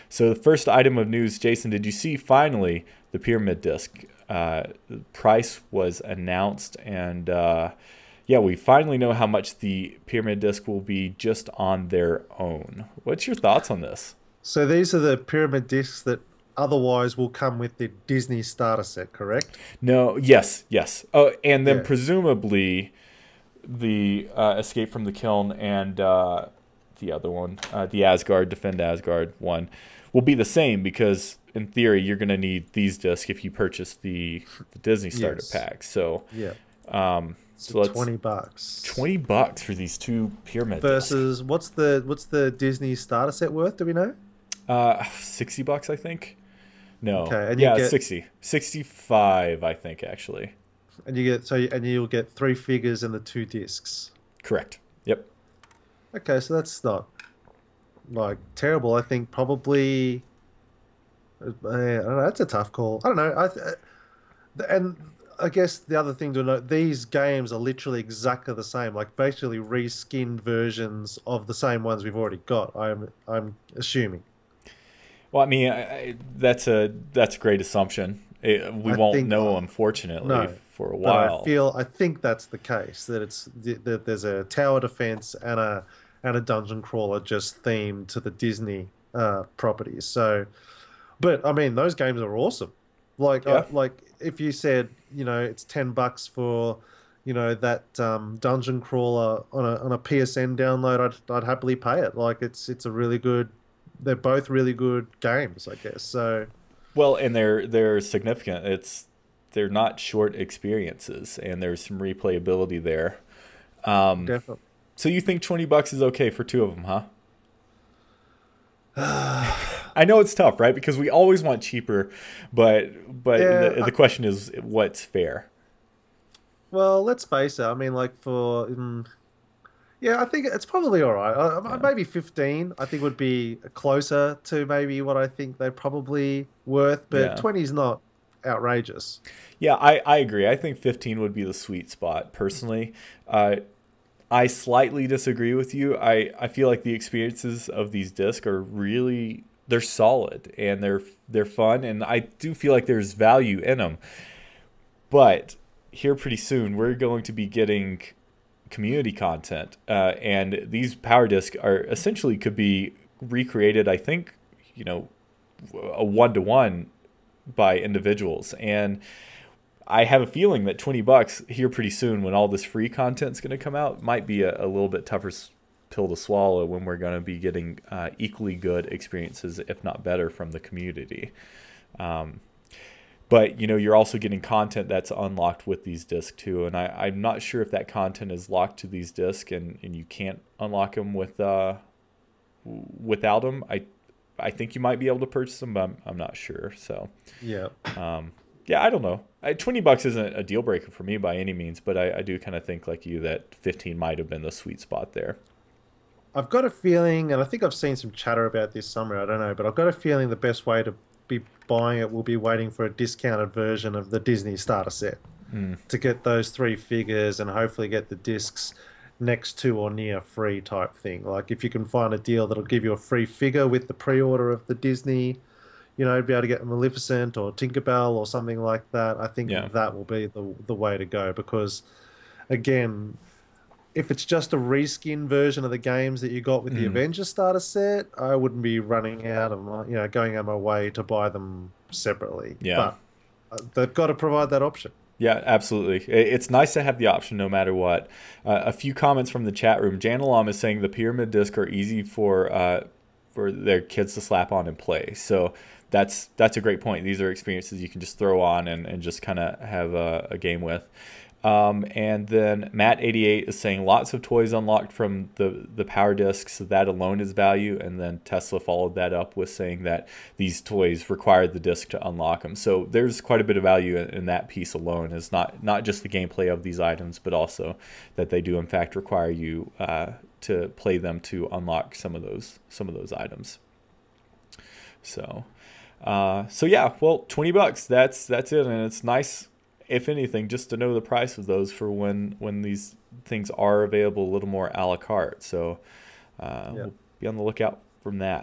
So the first item of news, Jason, did you see finally the Pyramid Disc? The price was announced, and yeah, we finally know how much the Pyramid Disc will be just on their own. What's your thoughts on this? So these are the pyramid discs that otherwise will come with the Disney starter set, correct? No, yes, yes. Oh, and then Yeah. presumably the Escape from the Kiln and the other one, the Asgard Defend Asgard one, will be the same because in theory you're going to need these discs if you purchase the Disney starter Yes. pack. So Yeah. um, So so let's $20 $20 for these two pyramid discs. versus what's the Disney starter set worth? Do we know? $60 I think. No, Okay, and you yeah, get 60, 65 I think actually. and you get so and you'll get three figures and the two discs. Correct. Yep. Okay, so that's not like terrible. I think probably I don't know, that's a tough call. I don't know. And I guess the other thing to note, these games are literally exactly the same, like basically reskinned versions of the same ones we've already got. I'm assuming. Well, I mean, that's a great assumption. We I won't think know, unfortunately, no, for a but while. I think that's the case that that there's a tower defense and a dungeon crawler just themed to the Disney properties. So, but I mean, those games are awesome. Yeah, Like if you said, it's $10 for, that dungeon crawler on a PSN download, I'd happily pay it. Like it's a really good. They're both really good games, I guess. So well, and they're significant. They're not short experiences, and there's some replayability there. definitely. So you think $20 is okay for two of them, huh? I know it's tough, right? Because we always want cheaper, but Yeah, the question is what's fair. well, let's face it. I mean, like yeah, I think it's probably all right. Yeah. Maybe 15, I think would be closer to maybe what I think they're probably worth, but Yeah. 20 is not outrageous. Yeah, I agree. I think 15 would be the sweet spot personally. Uh, I slightly disagree with you. I feel like the experiences of these discs are really they're solid and they're fun and I do feel like there's value in them. But here pretty soon we're going to be getting community content and these power discs are essentially could be recreated. I think a one to one by individuals and I have a feeling that $20 here pretty soon, when all this free content's going to come out, might be a little bit tougher pill to swallow when we're going to be getting equally good experiences, if not better, from the community. Um, but you're also getting content that's unlocked with these discs too, and I'm not sure if that content is locked to these discs and you can't unlock them without them. I think you might be able to purchase them, but I'm not sure. So Yeah. yeah, I don't know. $20 isn't a deal breaker for me by any means, but I do kind of think like you that 15 might have been the sweet spot there. I've got a feeling, and I think I've seen some chatter about this somewhere, I don't know, but I've got a feeling the best way to be buying it will be waiting for a discounted version of the Disney starter set Mm, to get those three figures and hopefully get the discs next to or near free type thing. Like if you can find a deal that'll give you a free figure with the pre-order of the Disney, be able to get Maleficent or Tinkerbell or something like that. I yeah. think that will be the way to go because again, if it's just a reskin version of the games that you got with the Mm, Avengers starter set, I wouldn't be running out of going out of my way to buy them separately. yeah. But they've got to provide that option. Yeah, absolutely. It's nice to have the option no matter what. A few comments from the chat room. Janalam is saying the pyramid disc are easy for their kids to slap on and play. So that's a great point. These are experiences you can just throw on and just kind of have a game with. And then Matt88 is saying lots of toys unlocked from the power discs. So that alone is value. And then Tesla followed that up with saying that these toys require the disc to unlock them. So there's quite a bit of value in that piece alone. It's not just the gameplay of these items, but also that they do in fact require you to play them to unlock some of those items. So so yeah, well, $20. That's it, and it's nice, if anything, just to know the price of those for when these things are available a little more a la carte. So Yeah. we'll be on the lookout from that.